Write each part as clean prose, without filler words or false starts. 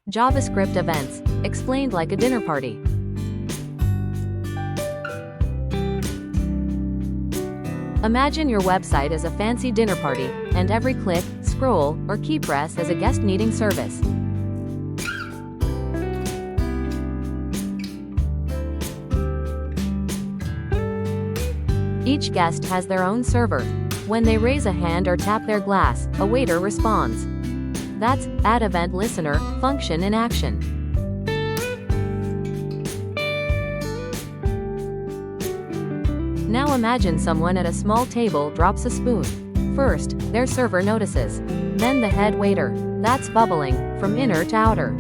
JavaScript Events, explained like a dinner party. Imagine your website as a fancy dinner party, and every click, scroll, or key press is a guest needing service. Each guest has their own server. When they raise a hand or tap their glass, a waiter responds. That's addEventListener function in action. Now imagine someone at a small table drops a spoon. First, their server notices. Then the head waiter. That's bubbling, from inner to outer.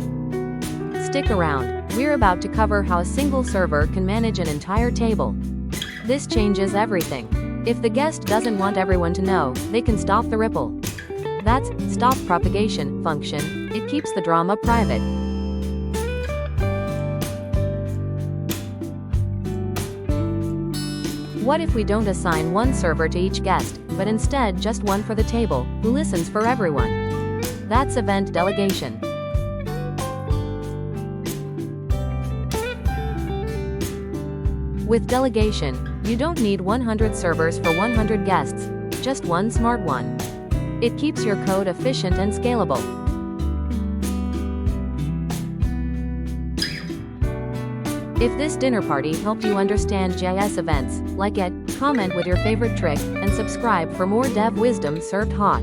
Stick around, we're about to cover how a single server can manage an entire table. This changes everything. If the guest doesn't want everyone to know, they can stop the ripple. That's stopPropagation function. It keeps the drama private. What if we don't assign one server to each guest, but instead just one for the table, who listens for everyone? That's event delegation. With delegation, you don't need 100 servers for 100 guests, just one smart one. It keeps your code efficient and scalable. If this dinner party helped you understand JS events, like it, comment with your favorite trick, and subscribe for more dev wisdom served hot.